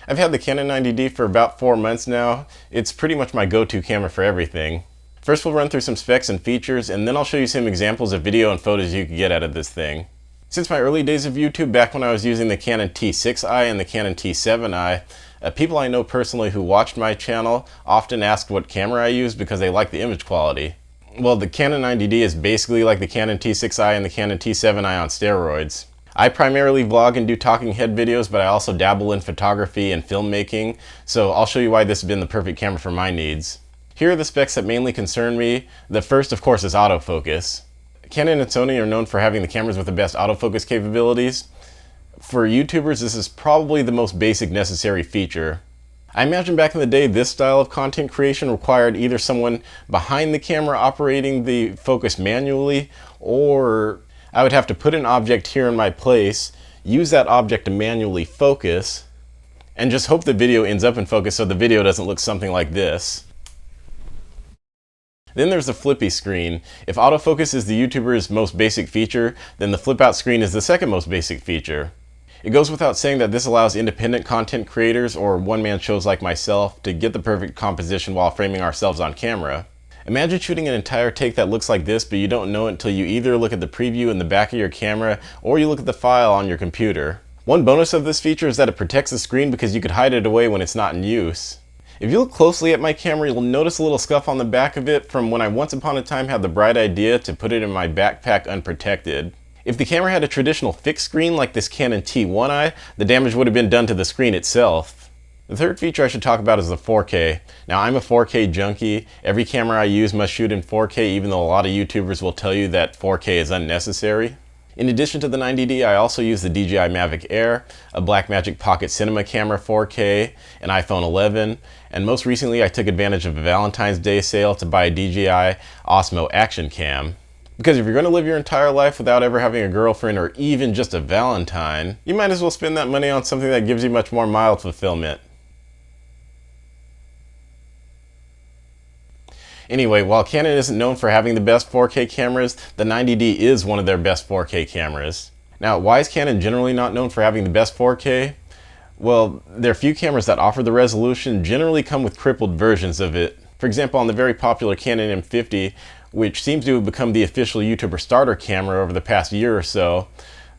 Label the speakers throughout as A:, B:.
A: I've had the Canon 90D for about 4 months now. It's pretty much my go-to camera for everything. First we'll run through some specs and features, and then I'll show you some examples of video and photos you can get out of this thing. Since my early days of YouTube, back when I was using the Canon T6i and the Canon T7i, people I know personally who watched my channel often asked what camera I use because they like the image quality. Well, the Canon 90D is basically like the Canon T6i and the Canon T7i on steroids. I primarily vlog and do talking head videos, but I also dabble in photography and filmmaking, so I'll show you why this has been the perfect camera for my needs. Here are the specs that mainly concern me. The first, of course, is autofocus. Canon and Sony are known for having the cameras with the best autofocus capabilities. For YouTubers, this is probably the most basic necessary feature. I imagine back in the day, this style of content creation required either someone behind the camera operating the focus manually, or I would have to put an object here in my place, use that object to manually focus, and just hope the video ends up in focus so the video doesn't look something like this. Then there's the flippy screen. If autofocus is the YouTuber's most basic feature, then the flip out screen is the second most basic feature. It goes without saying that this allows independent content creators or one-man shows like myself to get the perfect composition while framing ourselves on camera. Imagine shooting an entire take that looks like this, but you don't know it until you either look at the preview in the back of your camera or you look at the file on your computer. One bonus of this feature is that it protects the screen because you could hide it away when it's not in use. If you look closely at my camera, you'll notice a little scuff on the back of it from when I once upon a time had the bright idea to put it in my backpack unprotected. If the camera had a traditional fixed screen like this Canon T1i, the damage would have been done to the screen itself. The third feature I should talk about is the 4K. Now, I'm a 4K junkie. Every camera I use must shoot in 4K, even though a lot of YouTubers will tell you that 4K is unnecessary. In addition to the 90D, I also use the DJI Mavic Air, a Blackmagic Pocket Cinema Camera 4K, an iPhone 11, and most recently I took advantage of a Valentine's Day sale to buy a DJI Osmo Action Cam. Because if you're going to live your entire life without ever having a girlfriend or even just a Valentine, you might as well spend that money on something that gives you much more mild fulfillment. Anyway, while Canon isn't known for having the best 4K cameras, the 90D is one of their best 4K cameras. Now, why is Canon generally not known for having the best 4K? Well, their few cameras that offer the resolution generally come with crippled versions of it. For example, on the very popular Canon M50, which seems to have become the official YouTuber starter camera over the past year or so,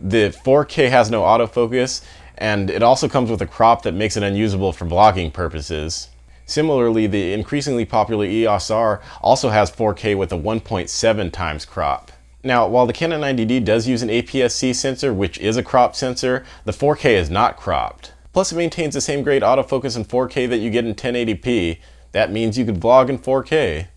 A: the 4K has no autofocus, and it also comes with a crop that makes it unusable for vlogging purposes. Similarly, the increasingly popular EOS R also has 4K with a 1.7 times crop. Now, while the Canon 90D does use an APS-C sensor, which is a crop sensor, the 4K is not cropped. Plus, it maintains the same great autofocus in 4K that you get in 1080p. That means you could vlog in 4K.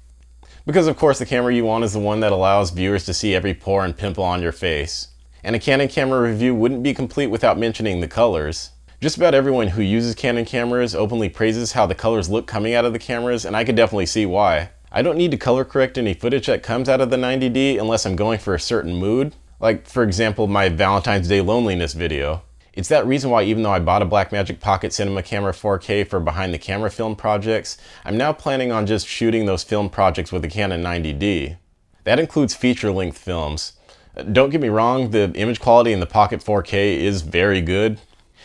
A: Because of course the camera you want is the one that allows viewers to see every pore and pimple on your face. And a Canon camera review wouldn't be complete without mentioning the colors. Just about everyone who uses Canon cameras openly praises how the colors look coming out of the cameras, and I could definitely see why. I don't need to color correct any footage that comes out of the 90D unless I'm going for a certain mood. Like, for example, my Valentine's Day loneliness video. It's that reason why, even though I bought a Blackmagic Pocket Cinema Camera 4K for behind the camera film projects, I'm now planning on just shooting those film projects with the Canon 90D. That includes feature-length films. Don't get me wrong, the image quality in the Pocket 4K is very good.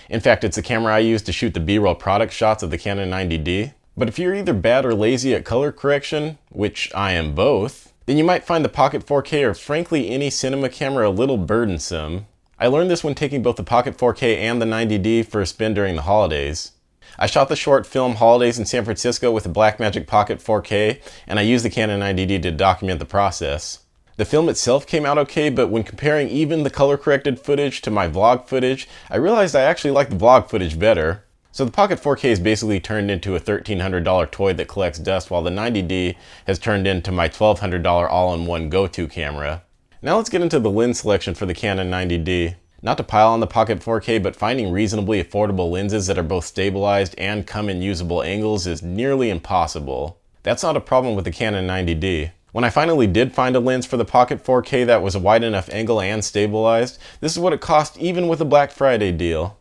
A: In fact, it's the camera I use to shoot the B-roll product shots of the Canon 90D. But if you're either bad or lazy at color correction, which I am both, then you might find the Pocket 4K or frankly any cinema camera a little burdensome. I learned this when taking both the Pocket 4K and the 90D for a spin during the holidays. I shot the short film Holidays in San Francisco with the Blackmagic Pocket 4K, and I used the Canon 90D to document the process. The film itself came out okay, but when comparing even the color-corrected footage to my vlog footage, I realized I actually like the vlog footage better. So the Pocket 4K is basically turned into a $1,300 toy that collects dust, while the 90D has turned into my $1,200 all-in-one go-to camera. Now let's get into the lens selection for the Canon 90D. Not to pile on the Pocket 4K, but finding reasonably affordable lenses that are both stabilized and come in usable angles is nearly impossible. That's not a problem with the Canon 90D. When I finally did find a lens for the Pocket 4K that was a wide enough angle and stabilized, this is what it cost even with a Black Friday deal.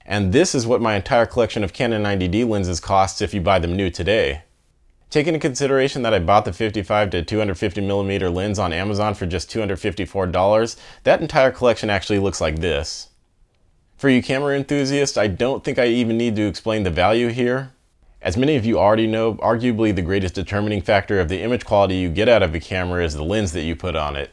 A: And this is what my entire collection of Canon 90D lenses costs if you buy them new today. Take into consideration that I bought the 55 to 250mm lens on Amazon for just $254, that entire collection actually looks like this. For you camera enthusiasts, I don't think I even need to explain the value here. As many of you already know, arguably the greatest determining factor of the image quality you get out of a camera is the lens that you put on it.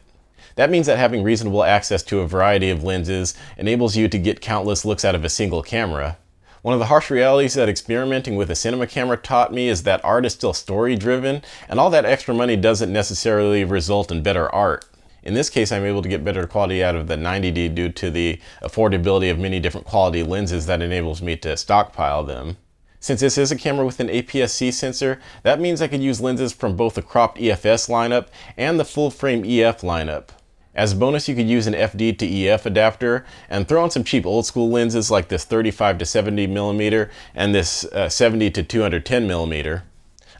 A: That means that having reasonable access to a variety of lenses enables you to get countless looks out of a single camera. One of the harsh realities that experimenting with a cinema camera taught me is that art is still story-driven, and all that extra money doesn't necessarily result in better art. In this case, I'm able to get better quality out of the 90D due to the affordability of many different quality lenses that enables me to stockpile them. Since this is a camera with an APS-C sensor, that means I could use lenses from both the cropped EFS lineup and the full-frame EF lineup. As a bonus, you could use an FD to EF adapter and throw in some cheap old school lenses like this 35 to 70mm and this 70 to 210mm.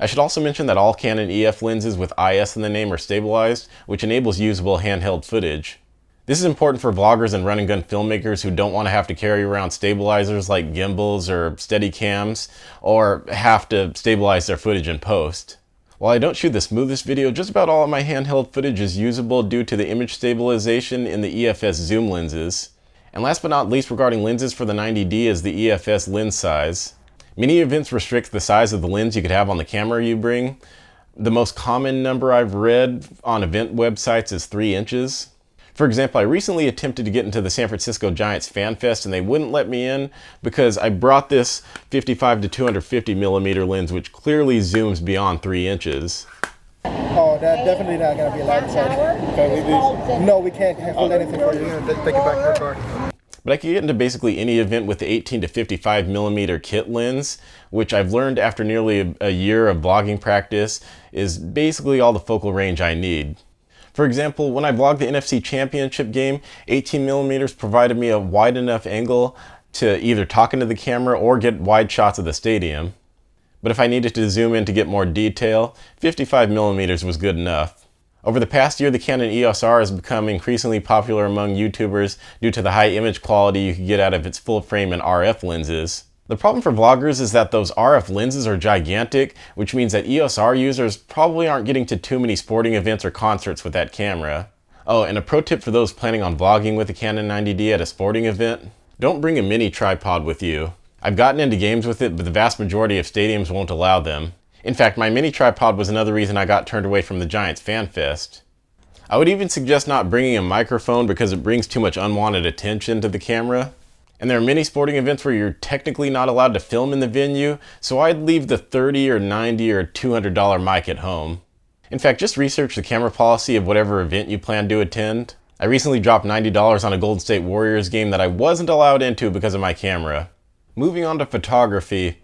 A: I should also mention that all Canon EF lenses with IS in the name are stabilized, which enables usable handheld footage. This is important for vloggers and run-and-gun filmmakers who don't want to have to carry around stabilizers like gimbals or Steadicams, or have to stabilize their footage in post. While I don't shoot the smoothest video, just about all of my handheld footage is usable due to the image stabilization in the EFS zoom lenses. And last but not least, regarding lenses for the 90D is the EFS lens size. Many events restrict the size of the lens you could have on the camera you bring. The most common number I've read on event websites is 3 inches. For example, I recently attempted to get into the San Francisco Giants Fan Fest and they wouldn't let me in because I brought this 55 to 250mm lens, which clearly zooms beyond 3 inches.
B: Oh, that's definitely not going to be allowed inside.
C: Can we leave these?
B: No, we can't hold anything for you.
C: Take it back to your car.
A: But I could get into basically any event with the 18 to 55mm kit lens, which I've learned after nearly a year of vlogging practice is basically all the focal range I need. For example, when I vlogged the NFC Championship game, 18mm provided me a wide enough angle to either talk into the camera or get wide shots of the stadium. But if I needed to zoom in to get more detail, 55mm was good enough. Over the past year, the Canon EOS R has become increasingly popular among YouTubers due to the high image quality you can get out of its full frame and RF lenses. The problem for vloggers is that those RF lenses are gigantic, which means that EOS R users probably aren't getting to too many sporting events or concerts with that camera. Oh, and a pro tip for those planning on vlogging with the Canon 90D at a sporting event: don't bring a mini tripod with you. I've gotten into games with it, but the vast majority of stadiums won't allow them. In fact, my mini tripod was another reason I got turned away from the Giants Fan Fest. I would even suggest not bringing a microphone because it brings too much unwanted attention to the camera. And there are many sporting events where you're technically not allowed to film in the venue, so I'd leave the $30 or $90 or $200 mic at home. In fact, just research the camera policy of whatever event you plan to attend. I recently dropped $90 on a Golden State Warriors game that I wasn't allowed into because of my camera. Moving on to photography.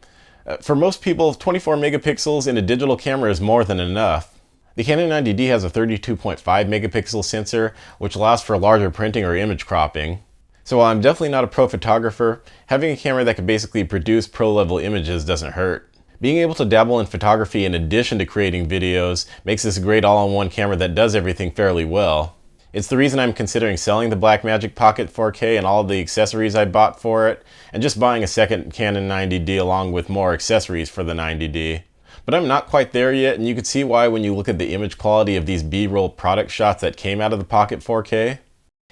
A: For most people, 24 megapixels in a digital camera is more than enough. The Canon 90D has a 32.5 megapixel sensor, which allows for larger printing or image cropping. So while I'm definitely not a pro photographer, having a camera that can basically produce pro-level images doesn't hurt. Being able to dabble in photography in addition to creating videos makes this a great all-in-one camera that does everything fairly well. It's the reason I'm considering selling the Blackmagic Pocket 4K and all of the accessories I bought for it, and just buying a second Canon 90D along with more accessories for the 90D. But I'm not quite there yet, and you can see why when you look at the image quality of these B-roll product shots that came out of the Pocket 4K.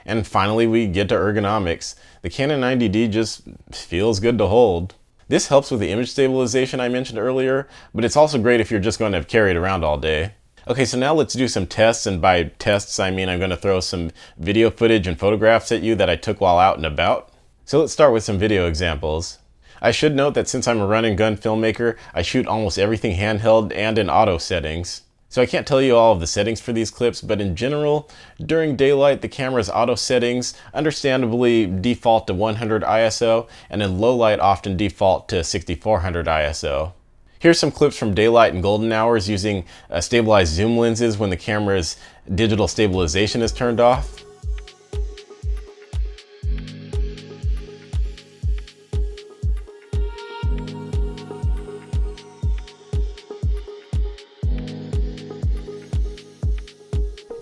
A: And finally, we get to ergonomics. The Canon 90D just feels good to hold. This helps with the image stabilization I mentioned earlier, but it's also great if you're just going to carry it around all day. Okay, so now let's do some tests, and by tests I mean I'm going to throw some video footage and photographs at you that I took while out and about. So let's start with some video examples. I should note that since I'm a run-and-gun filmmaker, I shoot almost everything handheld and in auto settings. So I can't tell you all of the settings for these clips, but in general, during daylight the camera's auto settings understandably default to 100 ISO, and in low light often default to 6400 ISO. Here's some clips from daylight and golden hours using stabilized zoom lenses when the camera's digital stabilization is turned off.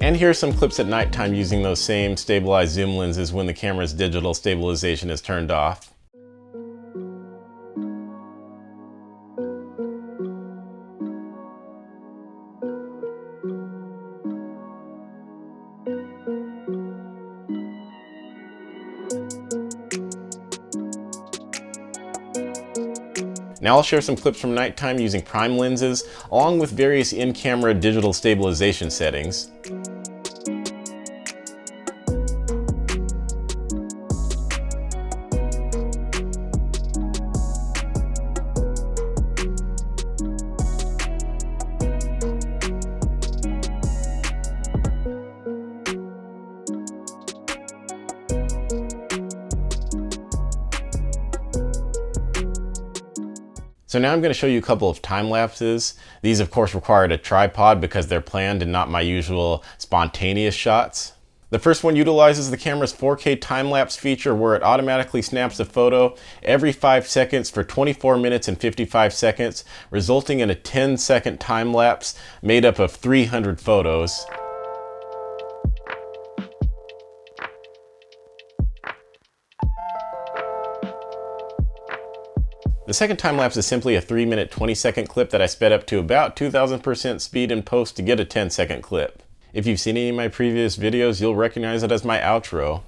A: And here's some clips at nighttime using those same stabilized zoom lenses when the camera's digital stabilization is turned off. Now I'll share some clips from nighttime using prime lenses, along with various in-camera digital stabilization settings. So now I'm going to show you a couple of time lapses. These of course required a tripod because they're planned and not my usual spontaneous shots. The first one utilizes the camera's 4K time-lapse feature where it automatically snaps a photo every 5 seconds for 24 minutes and 55 seconds, resulting in a 10-second time-lapse made up of 300 photos. The second time-lapse is simply a 3-minute 20-second clip that I sped up to about 2000% speed in post to get a 10-second clip. If you've seen any of my previous videos, you'll recognize it as my outro.